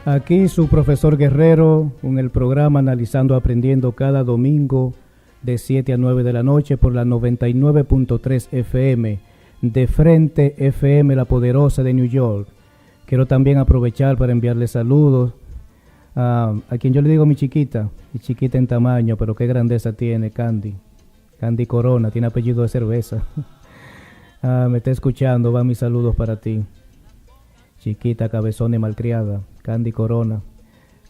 Aquí su profesor Guerrero con el programa Analizando Aprendiendo cada domingo de 7 a 9 de la noche por la 99.3 FM de Frente FM La Poderosa de New York. Quiero también aprovechar para enviarle saludos a quien yo le digo mi chiquita en tamaño, pero qué grandeza tiene, Candy Corona, tiene apellido de cerveza. Me está escuchando, van mis saludos para ti. Chiquita, cabezona y malcriada, Candy Corona.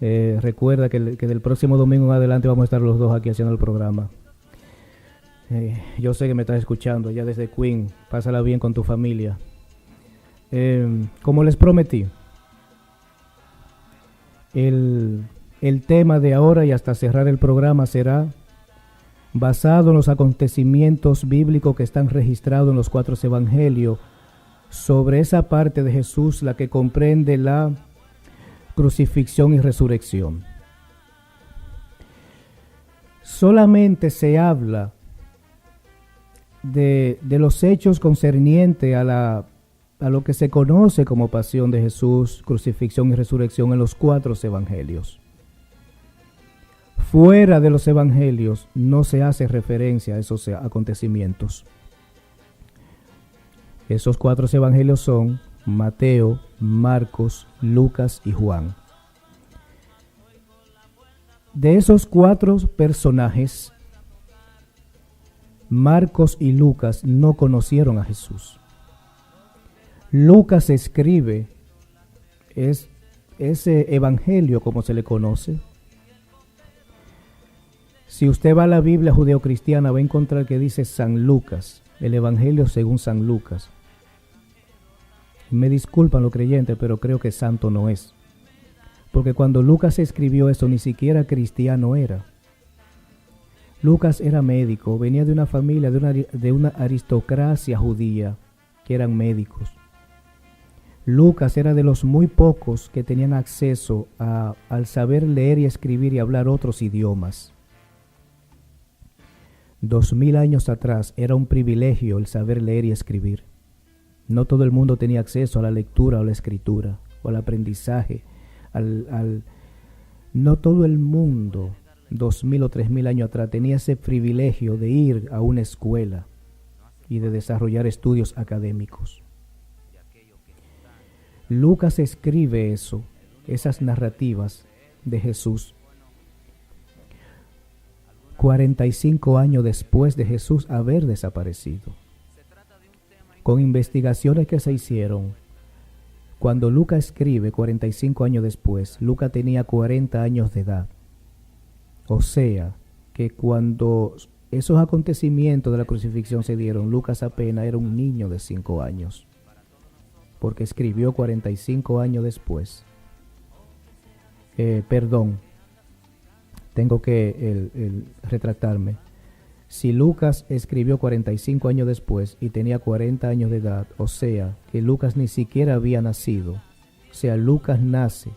Recuerda que del próximo domingo en adelante vamos a estar los dos aquí haciendo el programa. Yo sé que me estás escuchando ya desde Queen. Pásala bien con tu familia. Como les prometí, el tema de ahora y hasta cerrar el programa será basado en los acontecimientos bíblicos que están registrados en los 4 evangelios, sobre esa parte de Jesús, la que comprende la crucifixión y resurrección. Solamente se habla de los hechos concernientes a lo que se conoce como pasión de Jesús, crucifixión y resurrección en los 4 evangelios. Fuera de los evangelios no se hace referencia a esos acontecimientos. Esos 4 evangelios son Mateo, Marcos, Lucas y Juan. De esos 4 personajes, Marcos y Lucas no conocieron a Jesús. Lucas escribe ese evangelio como se le conoce. Si usted va a la Biblia judeocristiana va a encontrar que dice San Lucas, el evangelio según San Lucas. Me disculpan los creyentes, pero creo que santo no es. Porque cuando Lucas escribió eso, ni siquiera cristiano era. Lucas era médico, venía de una familia, de una aristocracia judía, que eran médicos. Lucas era de los muy pocos que tenían acceso al saber leer y escribir y hablar otros idiomas. 2000 años atrás era un privilegio el saber leer y escribir. No todo el mundo tenía acceso a la lectura o la escritura o al aprendizaje. No todo el mundo, 2000 o 3000 años atrás, tenía ese privilegio de ir a una escuela y de desarrollar estudios académicos. Lucas escribe esas narrativas de Jesús 45 años después de Jesús haber desaparecido. Con investigaciones que se hicieron, cuando Lucas escribe 45 años después, Lucas tenía 40 años de edad. O sea, que cuando esos acontecimientos de la crucifixión se dieron, Lucas apenas era un niño de 5 años, porque escribió 45 años después. Tengo que retractarme. Si Lucas escribió 45 años después y tenía 40 años de edad, o sea, que Lucas ni siquiera había nacido. O sea, Lucas nace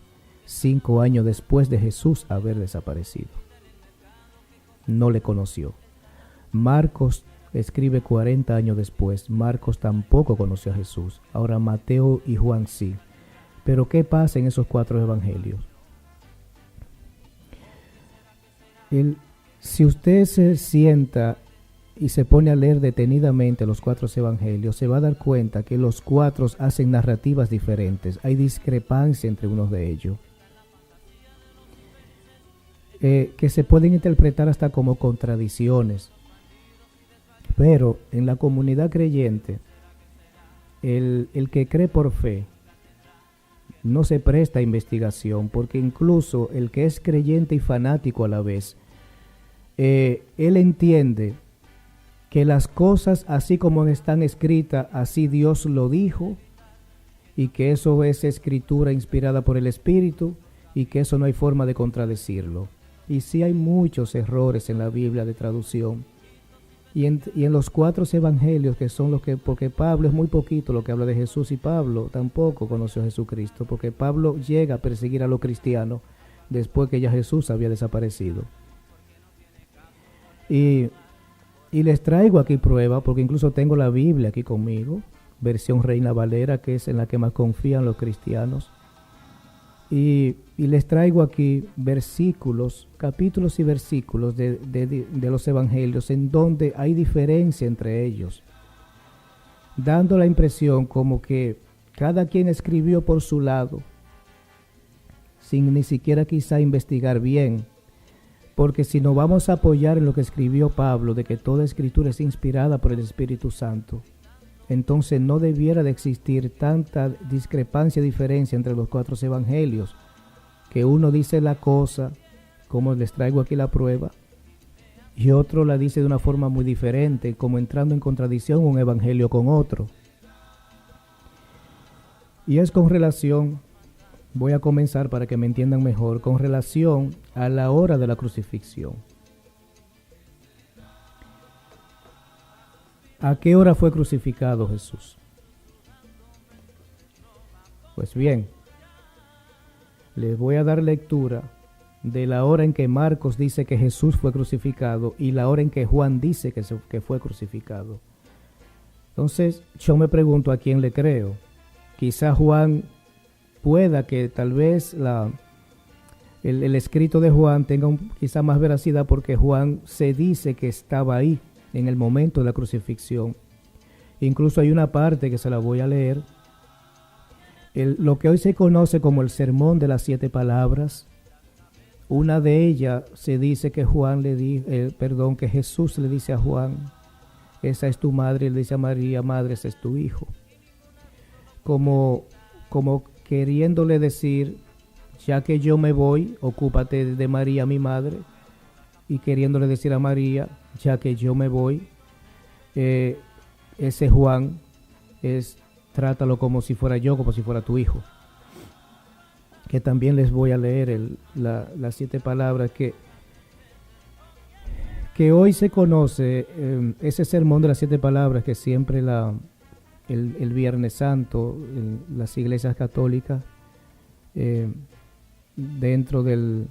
5 años después de Jesús haber desaparecido. No le conoció. Marcos escribe 40 años después. Marcos tampoco conoció a Jesús. Ahora Mateo y Juan sí. Pero ¿qué pasa en esos 4 evangelios? Si usted se sienta y se pone a leer detenidamente los 4 evangelios, se va a dar cuenta que los 4 hacen narrativas diferentes. Hay discrepancia entre unos de ellos, que se pueden interpretar hasta como contradicciones. Pero en la comunidad creyente, el que cree por fe no se presta a investigación, porque incluso el que es creyente y fanático a la vez, él entiende que las cosas así como están escritas, así Dios lo dijo, y que eso es escritura inspirada por el Espíritu, y que eso no hay forma de contradecirlo. Y sí hay muchos errores en la Biblia de traducción, y en los 4 evangelios, que son los que, porque Pablo es muy poquito lo que habla de Jesús, y Pablo tampoco conoció a Jesucristo, porque Pablo llega a perseguir a los cristianos después que ya Jesús había desaparecido. Y les traigo aquí prueba, porque incluso tengo la Biblia aquí conmigo, versión Reina Valera, que es en la que más confían los cristianos. Y les traigo aquí versículos, capítulos y versículos de los evangelios en donde hay diferencia entre ellos, dando la impresión como que cada quien escribió por su lado, sin ni siquiera quizá investigar bien, porque si nos vamos a apoyar en lo que escribió Pablo, de que toda escritura es inspirada por el Espíritu Santo, entonces no debiera de existir tanta discrepancia, diferencia entre los 4 evangelios, que uno dice la cosa, como les traigo aquí la prueba, y otro la dice de una forma muy diferente, como entrando en contradicción un evangelio con otro. Y es con relación, voy a comenzar para que me entiendan mejor, con relación a la hora de la crucifixión. ¿A qué hora fue crucificado Jesús? Pues bien, les voy a dar lectura de la hora en que Marcos dice que Jesús fue crucificado y la hora en que Juan dice que fue crucificado. Entonces, yo me pregunto a quién le creo. Quizá Juan pueda que tal vez el escrito de Juan tenga quizá más veracidad porque Juan se dice que estaba ahí en el momento de la crucifixión. Incluso hay una parte que se la voy a leer. Lo que hoy se conoce como el sermón de las 7 palabras, una de ellas se dice que que Jesús le dice a Juan, esa es tu madre, y le dice a María, madre, ese es tu hijo. Como queriéndole decir, ya que yo me voy, ocúpate de María, mi madre, y queriéndole decir a María, ya que yo me voy, ese Juan trátalo como si fuera yo, como si fuera tu hijo. Que también les voy a leer las 7 palabras que hoy se conoce, ese sermón de las 7 palabras que siempre el Viernes Santo en las iglesias católicas, dentro de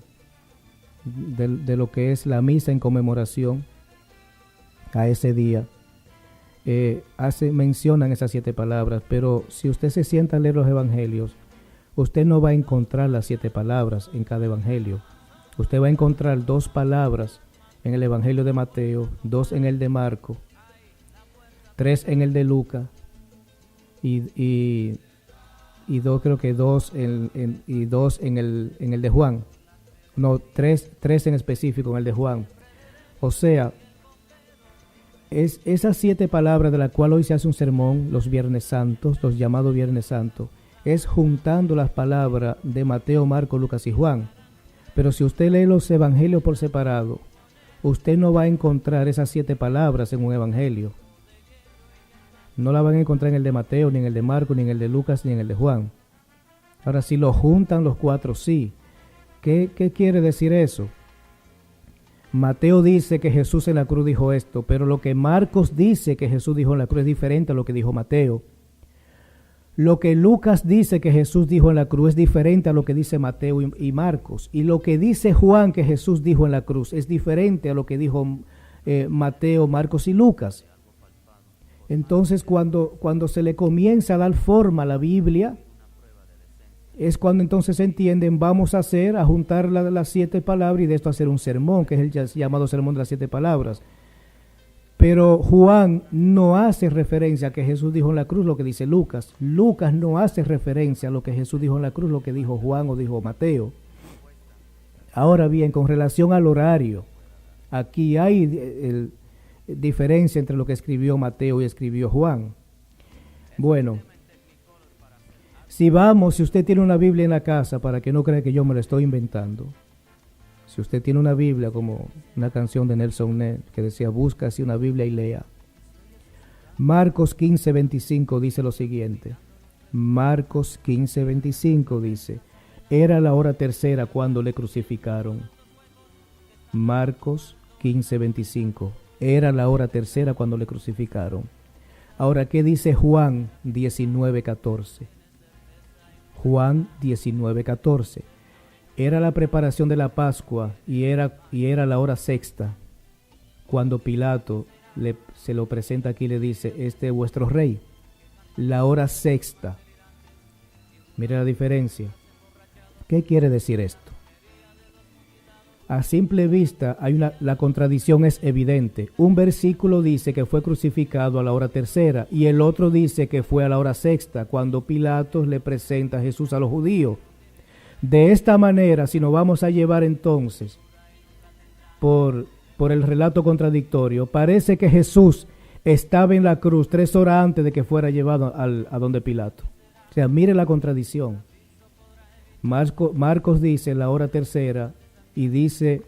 lo que es la misa en conmemoración a ese día, mencionan esas 7 palabras, pero si usted se sienta a leer los evangelios, usted no va a encontrar las 7 palabras en cada evangelio. Usted va a encontrar 2 palabras en el evangelio de Mateo, 2 en el de Marco, 3 en el de Lucas y creo que 2 en el de Juan. No, 3 en específico en el de Juan. O sea, es esas 7 palabras de las cuales hoy se hace un sermón, los Viernes Santos, los llamados Viernes Santos, es juntando las palabras de Mateo, Marco, Lucas y Juan. Pero si usted lee los evangelios por separado, usted no va a encontrar esas 7 palabras en un evangelio. No la van a encontrar en el de Mateo, ni en el de Marco, ni en el de Lucas, ni en el de Juan. Ahora, si lo juntan los 4, sí. ¿Qué quiere decir eso? Mateo dice que Jesús en la cruz dijo esto, pero lo que Marcos dice que Jesús dijo en la cruz es diferente a lo que dijo Mateo. Lo que Lucas dice que Jesús dijo en la cruz es diferente a lo que dice Mateo y Marcos. Y lo que dice Juan que Jesús dijo en la cruz es diferente a lo que dijo Mateo, Marcos y Lucas. Entonces, cuando se le comienza a dar forma a la Biblia, es cuando entonces se entienden, vamos a juntar las 7 palabras y de esto hacer un sermón, que es el llamado sermón de las 7 palabras. Pero Juan no hace referencia a que Jesús dijo en la cruz lo que dice Lucas. Lucas no hace referencia a lo que Jesús dijo en la cruz, lo que dijo Juan o dijo Mateo. Ahora bien, con relación al horario, aquí hay diferencia entre lo que escribió Mateo y escribió Juan. Bueno, si usted tiene una Biblia en la casa, para que no crea que yo me lo estoy inventando. Si usted tiene una Biblia, como una canción de Nelson Ned que decía, busca así una Biblia y lea. Marcos 15:25 dice lo siguiente. Marcos 15:25 dice, era la hora tercera cuando le crucificaron. Marcos 15:25, era la hora tercera cuando le crucificaron. Ahora, ¿qué dice Juan 19:14? Juan 19:14. Era la preparación de la Pascua y era la hora sexta, cuando Pilato se lo presenta aquí y le dice, este es vuestro rey. La hora sexta. Mira la diferencia. ¿Qué quiere decir esto? A simple vista, la contradicción es evidente. Un versículo dice que fue crucificado a la hora tercera y el otro dice que fue a la hora sexta, cuando Pilatos le presenta a Jesús a los judíos. De esta manera, si nos vamos a llevar entonces por el relato contradictorio, parece que Jesús estaba en la cruz 3 horas antes de que fuera llevado a donde Pilato. O sea, mire la contradicción. Marcos dice la hora tercera y dice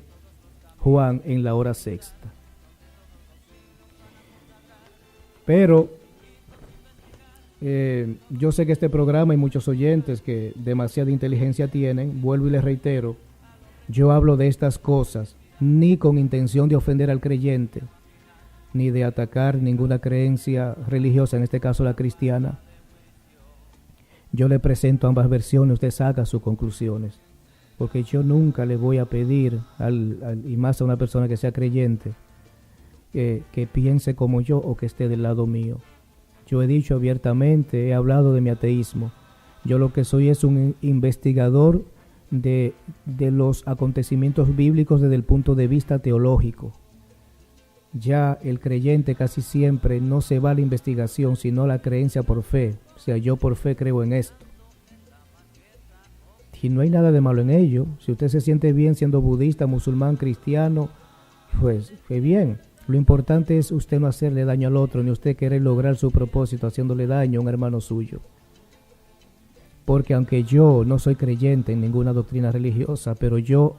Juan en la hora sexta. Pero yo sé que este programa hay muchos oyentes que demasiada inteligencia tienen. Vuelvo y les reitero, yo hablo de estas cosas ni con intención de ofender al creyente, ni de atacar ninguna creencia religiosa, en este caso la cristiana. Yo le presento ambas versiones, usted saca sus conclusiones, porque yo nunca le voy a pedir, y más a una persona que sea creyente, que piense como yo o que esté del lado mío. Yo he dicho abiertamente, he hablado de mi ateísmo. Yo lo que soy es un investigador de los acontecimientos bíblicos desde el punto de vista teológico. Ya el creyente casi siempre no se va a la investigación, sino a la creencia por fe. O sea, yo por fe creo en esto. Y no hay nada de malo en ello. Si usted se siente bien siendo budista, musulmán, cristiano, pues qué bien. Lo importante es usted no hacerle daño al otro, ni usted querer lograr su propósito haciéndole daño a un hermano suyo. Porque aunque yo no soy creyente en ninguna doctrina religiosa, pero yo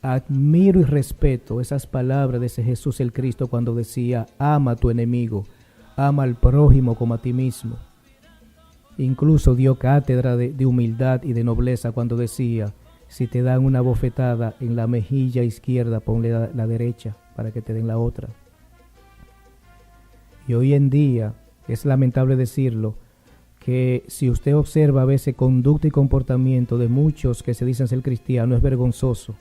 admiro y respeto esas palabras de ese Jesús el Cristo cuando decía, ama a tu enemigo, ama al prójimo como a ti mismo. Incluso dio cátedra de humildad y de nobleza cuando decía, si te dan una bofetada en la mejilla izquierda, ponle la derecha para que te den la otra. Y hoy en día, es lamentable decirlo, que si usted observa a veces conducta y comportamiento de muchos que se dicen ser cristianos, es vergonzoso.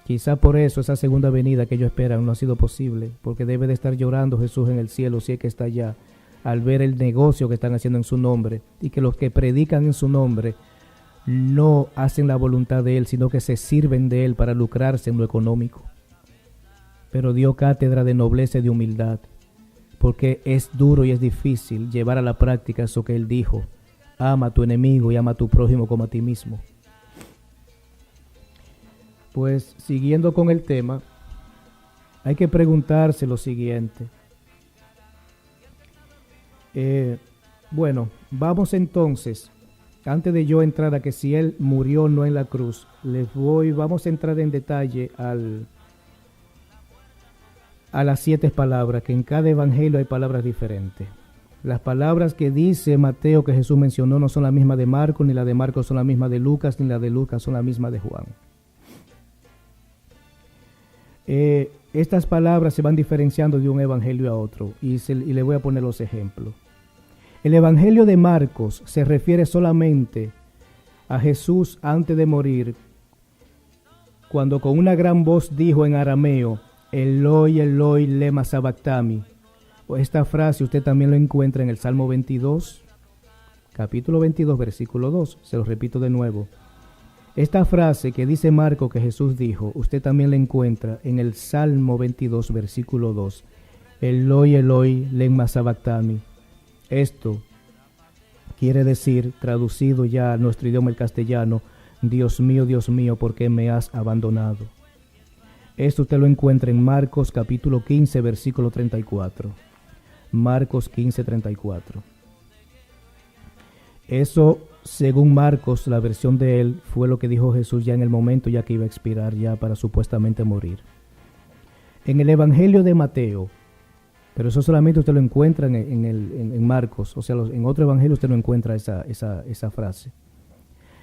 Quizá por eso esa segunda venida que ellos esperan no ha sido posible, porque debe de estar llorando Jesús en el cielo, si es que está allá, al ver el negocio que están haciendo en su nombre, y que los que predican en su nombre no hacen la voluntad de Él, sino que se sirven de Él para lucrarse en lo económico. Pero dio cátedra de nobleza y de humildad, porque es duro y es difícil llevar a la práctica eso que Él dijo, ama a tu enemigo y ama a tu prójimo como a ti mismo. Pues siguiendo con el tema, hay que preguntarse lo siguiente. Bueno, vamos entonces, antes de yo entrar a que si Él murió o no en la cruz, vamos a entrar en detalle a las 7 palabras, que en cada evangelio hay palabras diferentes. Las palabras que dice Mateo que Jesús mencionó no son las mismas de Marcos, ni las de Marcos son las mismas de Lucas, ni las de Lucas son las mismas de Juan. Estas palabras se van diferenciando de un evangelio a otro y le voy a poner los ejemplos. El evangelio de Marcos se refiere solamente a Jesús antes de morir, cuando con una gran voz dijo en arameo, Eloi, Eloi, lema sabactami. Esta frase usted también lo encuentra en el Salmo 22, capítulo 22, versículo 2. Se lo repito de nuevo. Esta frase que dice Marcos que Jesús dijo, usted también la encuentra en el Salmo 22, versículo 2. Eloi, Eloi, lema sabactami. Esto quiere decir, traducido ya a nuestro idioma el castellano, Dios mío, ¿por qué me has abandonado? Esto usted lo encuentra en Marcos capítulo 15, versículo 34. Marcos 15, 34. Eso, según Marcos, la versión de él, fue lo que dijo Jesús ya en el momento ya que iba a expirar, ya para supuestamente morir. En el Evangelio de Mateo, pero eso solamente usted lo encuentra en Marcos, o sea, en otro evangelio usted no encuentra esa frase.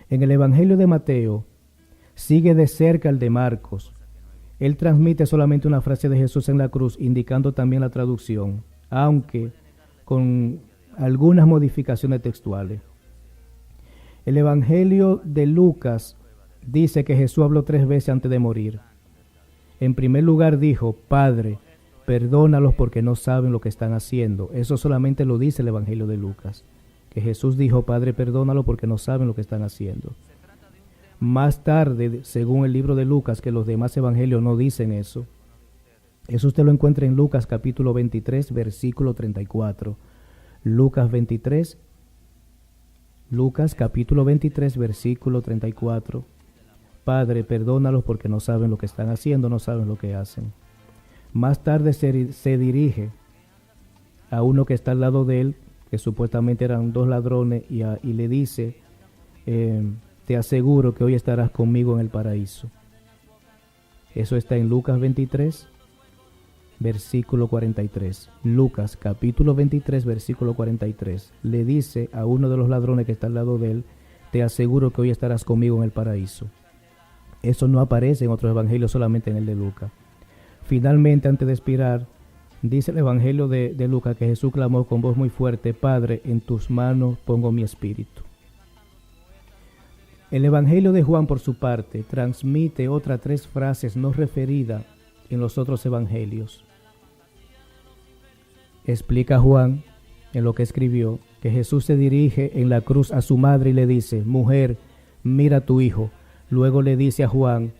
En el Evangelio de Mateo, sigue de cerca el de Marcos. Él transmite solamente una frase de Jesús en la cruz, indicando también la traducción, aunque con algunas modificaciones textuales. El Evangelio de Lucas dice que Jesús habló 3 veces antes de morir. En primer lugar dijo, Padre, perdónalos porque no saben lo que están haciendo. Eso solamente lo dice el Evangelio de Lucas, que Jesús dijo, Padre, perdónalos porque no saben lo que están haciendo. Más tarde, según el libro de Lucas, que los demás evangelios no dicen eso. Eso usted lo encuentra en Lucas capítulo 23, versículo 34. Lucas capítulo 23, versículo 34. Padre, perdónalos porque no saben lo que están haciendo, no saben lo que hacen. Más tarde se dirige a uno que está al lado de él, que supuestamente eran dos ladrones, y le dice, te aseguro que hoy estarás conmigo en el paraíso. Eso está en Lucas 23, versículo 43. Lucas capítulo 23, versículo 43. Le dice a uno de los ladrones que está al lado de él, te aseguro que hoy estarás conmigo en el paraíso. Eso no aparece en otros evangelios, solamente en el de Lucas. Finalmente, antes de expirar, dice el evangelio de Lucas que Jesús clamó con voz muy fuerte, Padre, en tus manos pongo mi espíritu. El evangelio de Juan, por su parte, transmite otras 3 frases no referidas en los otros evangelios. Explica Juan, en lo que escribió, que Jesús se dirige en la cruz a su madre y le dice, mujer, mira a tu hijo. Luego le dice a Juan,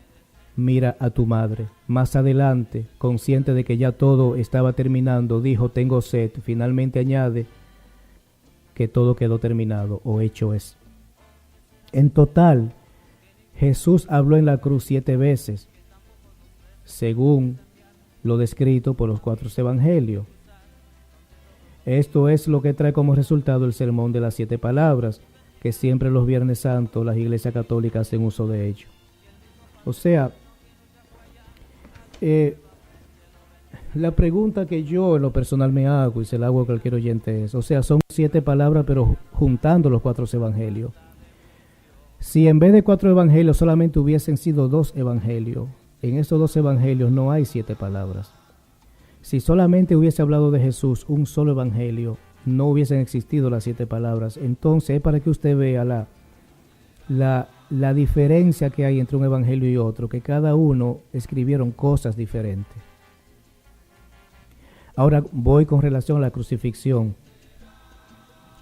mira a tu madre. Más adelante, consciente de que ya todo estaba terminando, dijo, tengo sed. Finalmente añade que todo quedó terminado o hecho es. En total, Jesús habló en la cruz 7 veces, según lo descrito por los 4 evangelios. Esto es lo que trae como resultado el sermón de las 7 palabras, que siempre los Viernes Santos las iglesias católicas hacen uso de ello. O sea, la pregunta que yo en lo personal me hago, y se la hago a cualquier oyente, es, o sea, son 7 palabras, pero juntando los 4 evangelios. Si en vez de 4 evangelios solamente hubiesen sido 2 evangelios, en esos 2 evangelios no hay 7 palabras. Si solamente hubiese hablado de Jesús un solo evangelio, no hubiesen existido las 7 palabras. Entonces es para que usted vea la diferencia que hay entre un evangelio y otro, que cada uno escribieron cosas diferentes. Ahora voy con relación a la crucifixión.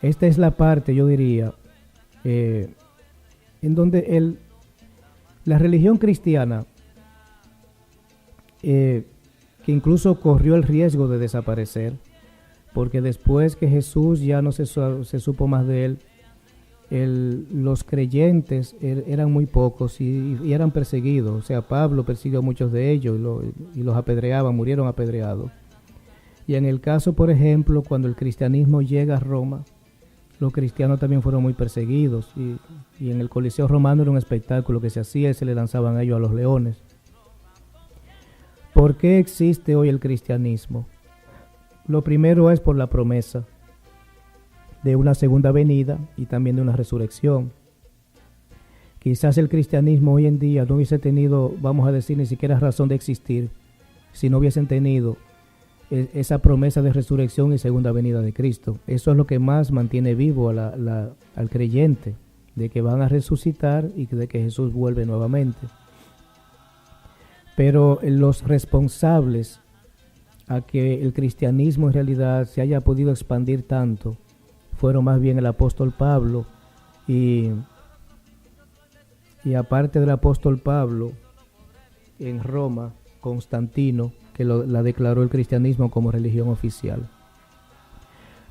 Esta es la parte, yo diría, en donde la religión cristiana, que incluso corrió el riesgo de desaparecer, porque después que Jesús ya no se supo más de él, los creyentes eran muy pocos y eran perseguidos. O sea, Pablo persiguió a muchos de ellos y los apedreaban, murieron apedreados. Y en el caso, por ejemplo, cuando el cristianismo llega a Roma, los cristianos también fueron muy perseguidos. Y en el Coliseo romano era un espectáculo que se hacía y se le lanzaban a ellos a los leones. ¿Por qué existe hoy el cristianismo? Lo primero es por la promesa de una segunda venida y también de una resurrección. Quizás el cristianismo hoy en día no hubiese tenido, vamos a decir, ni siquiera razón de existir si no hubiesen tenido esa promesa de resurrección y segunda venida de Cristo. Eso es lo que más mantiene vivo al creyente, de que van a resucitar y de que Jesús vuelve nuevamente. Pero los responsables a que el cristianismo en realidad se haya podido expandir tanto fueron más bien el apóstol Pablo y aparte del apóstol Pablo, en Roma, Constantino, que la declaró el cristianismo como religión oficial.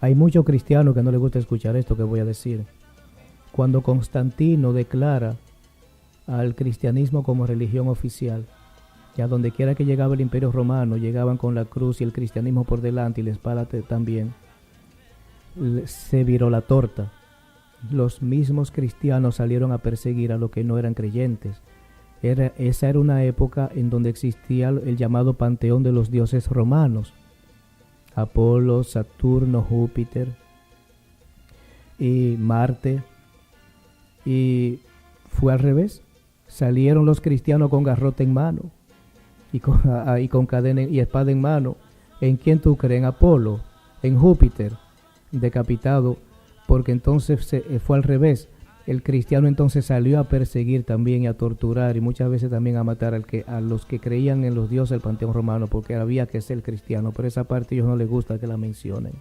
Hay muchos cristianos que no les gusta escuchar esto que voy a decir. Cuando Constantino declara al cristianismo como religión oficial, que a donde quiera que llegaba el imperio romano, llegaban con la cruz y el cristianismo por delante y la espada también, se viró la torta. Los mismos cristianos salieron a perseguir a los que no eran creyentes. Esa era una época en donde existía el llamado panteón de los dioses romanos: Apolo, Saturno, Júpiter y Marte. Y fue al revés. Salieron los cristianos con garrote en mano y con cadena y espada en mano. ¿En quién tú crees? En Apolo, en Júpiter, decapitado, porque entonces fue al revés. El cristiano entonces salió a perseguir también y a torturar y muchas veces también a matar a los que creían en los dioses del panteón romano, porque había que ser cristiano, pero esa parte a ellos no les gusta que la mencionen.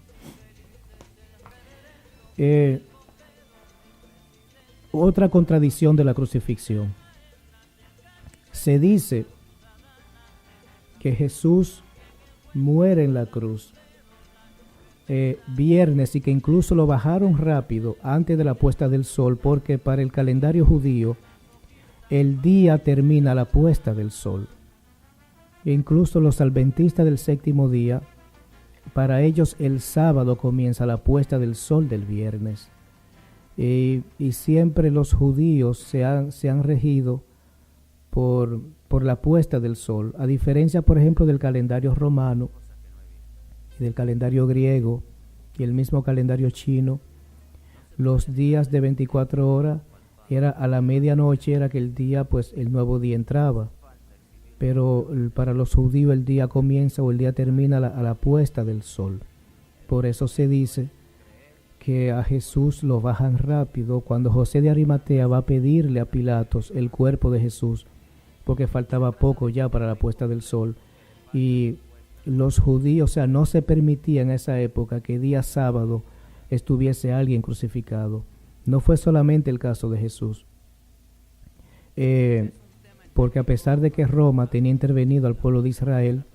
otra contradicción de la crucifixión. Se dice que Jesús muere en la cruz viernes y que incluso lo bajaron rápido antes de la puesta del sol, porque para el calendario judío el día termina a la puesta del sol. E incluso los adventistas del séptimo día, para ellos el sábado comienza la puesta del sol del viernes. Y siempre los judíos se han regido por la puesta del sol, a diferencia, por ejemplo, del calendario romano, del calendario griego y el mismo calendario chino. Los días de 24 horas era a la medianoche, era que el día, pues el nuevo día entraba. Pero para los judíos el día comienza o el día termina a la puesta del sol. Por eso se dice que a Jesús lo bajan rápido cuando José de Arimatea va a pedirle a Pilatos el cuerpo de Jesús, porque faltaba poco ya para la puesta del sol. Y los judíos, o sea, no se permitía en esa época que día sábado estuviese alguien crucificado. No fue solamente el caso de Jesús. Porque a pesar de que Roma tenía intervenido al pueblo de Israel,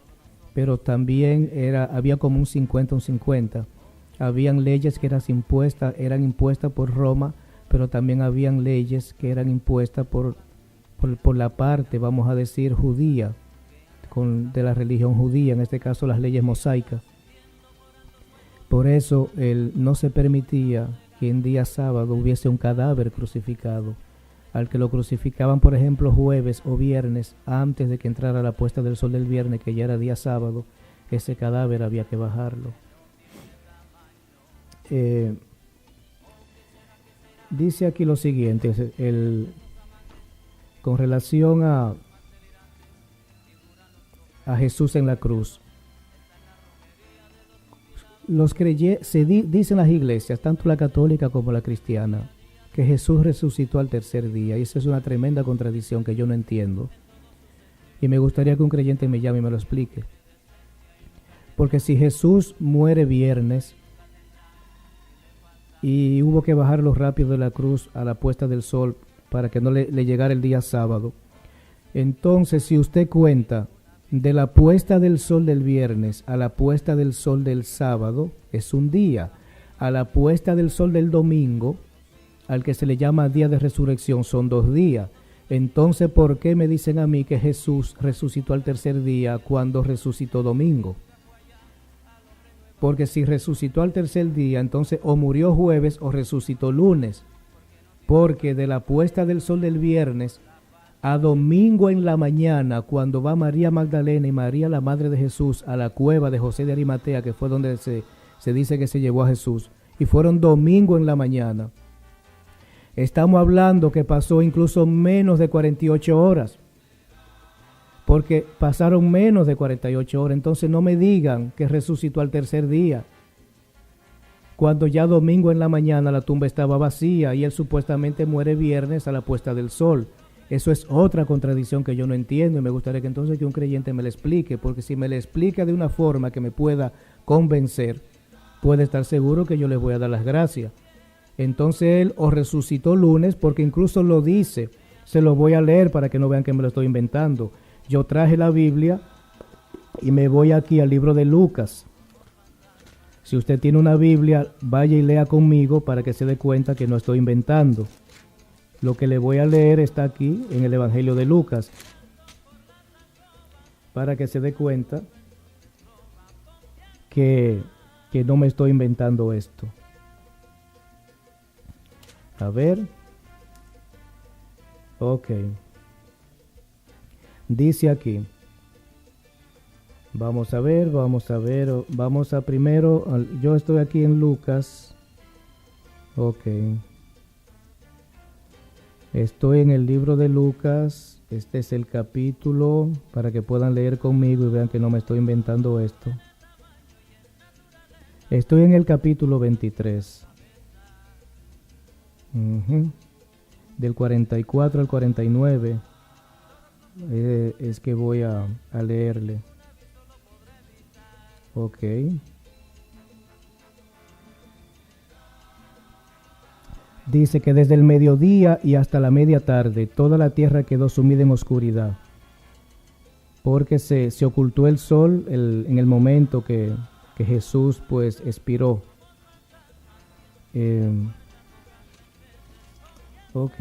pero también había como un 50-50. Habían leyes que eran impuestas por Roma, pero también habían leyes que eran impuestas por la parte, vamos a decir, judía, de la religión judía, en este caso las leyes mosaicas. Por eso no se permitía que en día sábado hubiese un cadáver crucificado. Al que lo crucificaban, por ejemplo, jueves o viernes, antes de que entrara la puesta del sol del viernes, que ya era día sábado, ese cadáver había que bajarlo. Dice aquí lo siguiente, con relación a Jesús en la cruz. Dicen las iglesias, tanto la católica como la cristiana, que Jesús resucitó al tercer día, y esa es una tremenda contradicción que yo no entiendo. Y me gustaría que un creyente me llame y me lo explique. Porque si Jesús muere viernes y hubo que bajarlo rápido de la cruz a la puesta del sol para que no le llegara el día sábado, entonces si usted cuenta de la puesta del sol del viernes a la puesta del sol del sábado, es un día. A la puesta del sol del domingo, al que se le llama día de resurrección, son 2 días. Entonces, ¿por qué me dicen a mí que Jesús resucitó al tercer día cuando resucitó domingo? Porque si resucitó al tercer día, entonces o murió jueves o resucitó lunes. Porque de la puesta del sol del viernes a domingo en la mañana, cuando va María Magdalena y María, la madre de Jesús, a la cueva de José de Arimatea, que fue donde se dice que se llevó a Jesús, y fueron domingo en la mañana. Estamos hablando que pasó incluso menos de 48 horas, porque pasaron menos de 48 horas. Entonces no me digan que resucitó al tercer día, cuando ya domingo en la mañana la tumba estaba vacía y él supuestamente muere viernes a la puesta del sol. Eso es otra contradicción que yo no entiendo, y me gustaría que entonces que un creyente me la explique, porque si me la explica de una forma que me pueda convencer, puede estar seguro que yo le voy a dar las gracias. Entonces él o resucitó lunes, porque incluso lo dice, se lo voy a leer para que no vean que me lo estoy inventando. Yo traje la Biblia y me voy aquí al libro de Lucas. Si usted tiene una Biblia, vaya y lea conmigo para que se dé cuenta que no estoy inventando. Lo que le voy a leer está aquí en el Evangelio de Lucas, para que se dé cuenta que no me estoy inventando esto. A ver. Ok. Dice aquí. Vamos a ver. Vamos a primero. Yo estoy aquí en Lucas. Ok. Estoy en el libro de Lucas. Este es el capítulo, para que puedan leer conmigo y vean que no me estoy inventando esto. Estoy en el capítulo 23. Del 44 al 49 es que voy a leerle. Ok. Dice que desde el mediodía y hasta la media tarde toda la tierra quedó sumida en oscuridad, porque se ocultó el sol en el momento que Jesús pues expiró. Ok.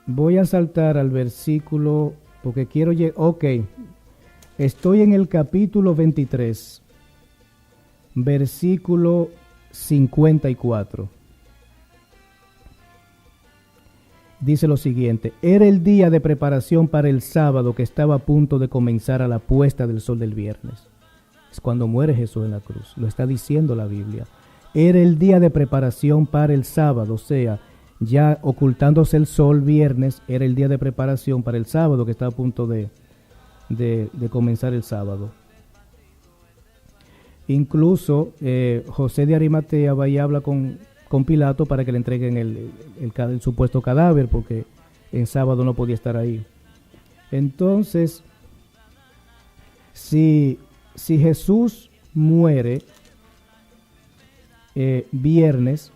Voy a saltar al versículo, porque quiero llegar. Ok. Estoy en el capítulo 23, versículo 54. Dice lo siguiente: era el día de preparación para el sábado que estaba a punto de comenzar a la puesta del sol del viernes. Es cuando muere Jesús en la cruz, lo está diciendo la Biblia. Era el día de preparación para el sábado, o sea, ya ocultándose el sol viernes, era el día de preparación para el sábado que estaba a punto de comenzar el sábado. Incluso José de Arimatea va y habla con Pilato para que le entreguen el supuesto cadáver, porque en sábado no podía estar ahí. Entonces, si Jesús muere viernes,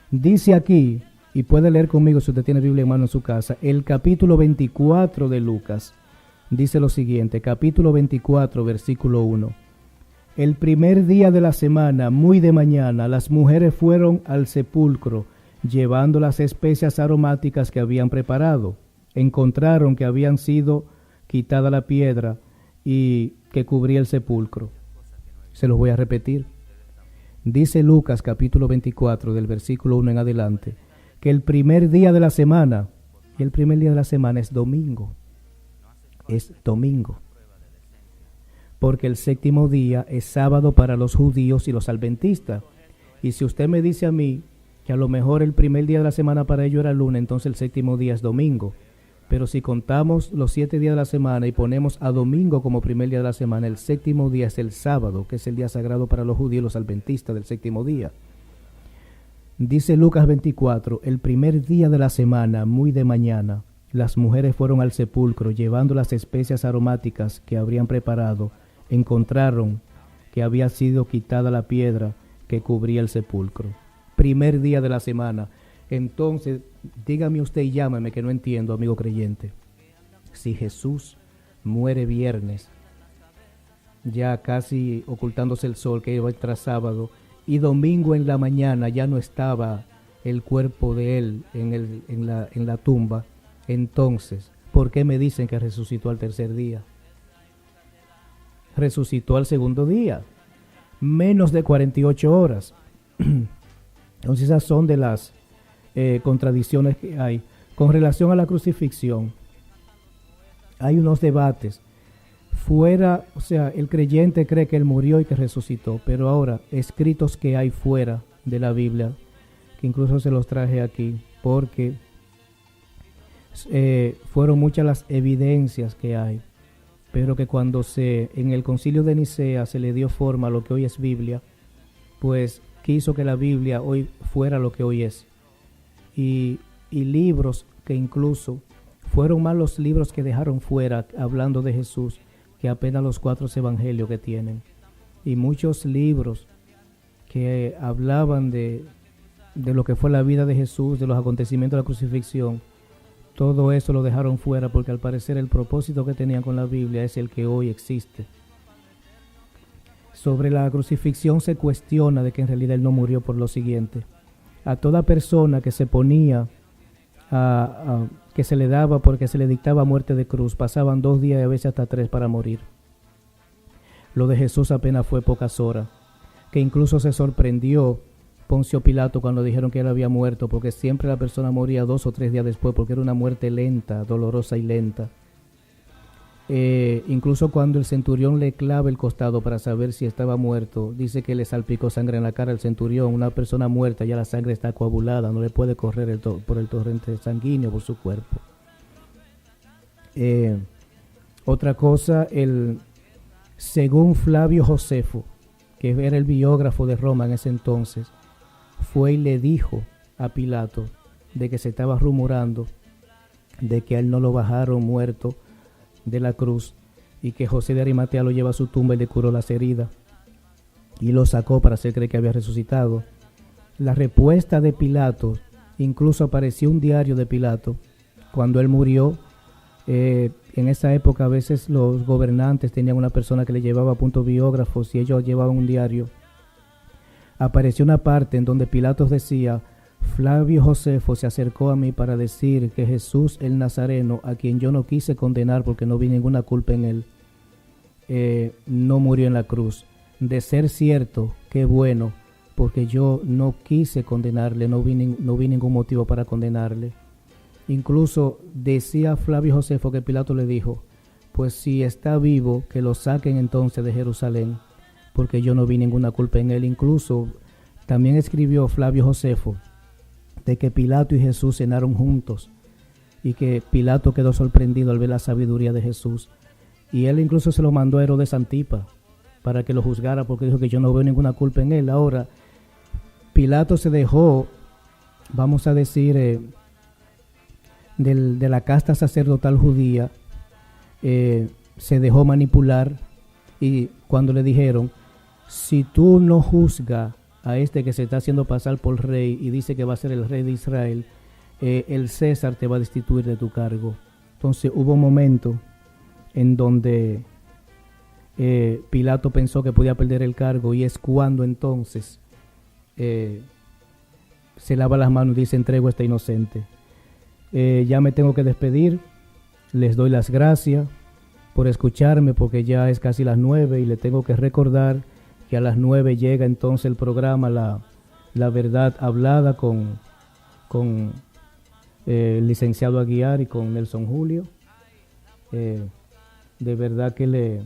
dice aquí, y puede leer conmigo si usted tiene Biblia en mano en su casa, el capítulo 24 de Lucas, dice lo siguiente, capítulo 24, versículo 1. El primer día de la semana, muy de mañana, las mujeres fueron al sepulcro, llevando las especias aromáticas que habían preparado. Encontraron que habían sido quitada la piedra y que cubría el sepulcro. Se los voy a repetir. Dice Lucas capítulo 24 del versículo 1 en adelante, que el primer día de la semana, y el primer día de la semana es domingo, porque el séptimo día es sábado para los judíos y los adventistas. Y si usted me dice a mí que a lo mejor el primer día de la semana para ellos era lunes, entonces el séptimo día es domingo. Pero si contamos los 7 días de la semana y ponemos a domingo como primer día de la semana, el séptimo día es el sábado, que es el día sagrado para los judíos y los adventistas del séptimo día. Dice Lucas 24, el primer día de la semana, muy de mañana, las mujeres fueron al sepulcro llevando las especias aromáticas que habrían preparado. Encontraron que había sido quitada la piedra que cubría el sepulcro. Primer día de la semana. Entonces, dígame usted y llámame que no entiendo, amigo creyente. Si Jesús muere viernes, ya casi ocultándose el sol, que iba a entrar sábado, y domingo en la mañana ya no estaba el cuerpo de él en la tumba, entonces, ¿por qué me dicen que resucitó al tercer día? Resucitó al segundo día, menos de 48 horas. Entonces esas son de las contradicciones que hay. Con relación a la crucifixión, hay unos debates. Fuera, o sea, el creyente cree que él murió y que resucitó, pero ahora, escritos que hay fuera de la Biblia, que incluso se los traje aquí, porque fueron muchas las evidencias que hay, pero que cuando en el concilio de Nicea se le dio forma a lo que hoy es Biblia, pues quiso que la Biblia hoy fuera lo que hoy es. Y libros que incluso fueron más los libros que dejaron fuera hablando de Jesús que apenas los 4 evangelios que tienen. Y muchos libros que hablaban de lo que fue la vida de Jesús, de los acontecimientos de la crucifixión, todo eso lo dejaron fuera porque al parecer el propósito que tenían con la Biblia es el que hoy existe. Sobre la crucifixión se cuestiona de que en realidad él no murió por lo siguiente. A toda persona que se ponía, que se le daba porque se le dictaba muerte de cruz, pasaban 2 días y a veces hasta 3 para morir. Lo de Jesús apenas fue pocas horas, que incluso se sorprendió Poncio Pilato cuando dijeron que él había muerto, porque siempre la persona moría 2 o 3 días después, porque era una muerte lenta, dolorosa y lenta. Incluso cuando el centurión le clava el costado para saber si estaba muerto, dice que le salpicó sangre en la cara al centurión. Una persona muerta, ya la sangre está coagulada, no le puede correr por el torrente sanguíneo por su cuerpo. Otra cosa, según Flavio Josefo, que era el biógrafo de Roma en ese entonces, fue y le dijo a Pilato de que se estaba rumorando de que a él no lo bajaron muerto de la cruz y que José de Arimatea lo lleva a su tumba y le curó las heridas. y lo sacó para hacer creer que había resucitado. La respuesta de Pilato, incluso apareció un diario de Pilato cuando él murió. En esa época a veces los gobernantes tenían una persona que le llevaba puntos biógrafos y ellos llevaban un diario. Apareció una parte en donde Pilato decía: Flavio Josefo se acercó a mí para decir que Jesús el Nazareno, a quien yo no quise condenar porque no vi ninguna culpa en él, no murió en la cruz. De ser cierto, qué bueno, porque yo no quise condenarle, no vi ningún motivo para condenarle. Incluso decía Flavio Josefo que Pilato le dijo: pues si está vivo, que lo saquen entonces de Jerusalén, porque yo no vi ninguna culpa en él. Incluso también escribió Flavio Josefo de que Pilato y Jesús cenaron juntos y que Pilato quedó sorprendido al ver la sabiduría de Jesús, y él incluso se lo mandó a Herodes Antipa para que lo juzgara, porque dijo que yo no veo ninguna culpa en él. Ahora, Pilato se dejó, vamos a decir, de la casta sacerdotal judía, se dejó manipular, y cuando le dijeron: si tú no juzgas a este que se está haciendo pasar por rey y dice que va a ser el rey de Israel, el César te va a destituir de tu cargo. Entonces hubo un momento en donde Pilato pensó que podía perder el cargo, y es cuando entonces se lava las manos y dice: entrego a este inocente. Ya me tengo que despedir. Les doy las gracias por escucharme, porque ya es casi las 9 y le tengo que recordar que a las 9 llega entonces el programa La Verdad Hablada con el licenciado Aguiar y con Nelson Julio. De verdad que les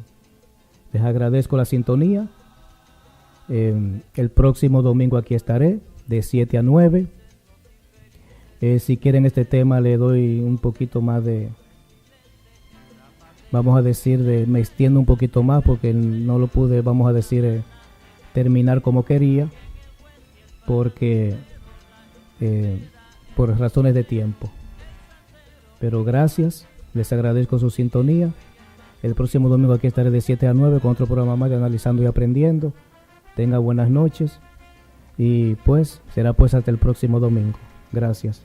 agradezco la sintonía. El próximo domingo aquí estaré de 7 a 9. Si quieren este tema le doy un poquito más de, vamos a decir, me extiendo un poquito más porque no lo pude, vamos a decir, terminar como quería, porque por razones de tiempo. Pero gracias, les agradezco su sintonía. El próximo domingo aquí estaré de 7 a 9 con otro programa más de Analizando y Aprendiendo. Tenga buenas noches y pues será pues hasta el próximo domingo. Gracias.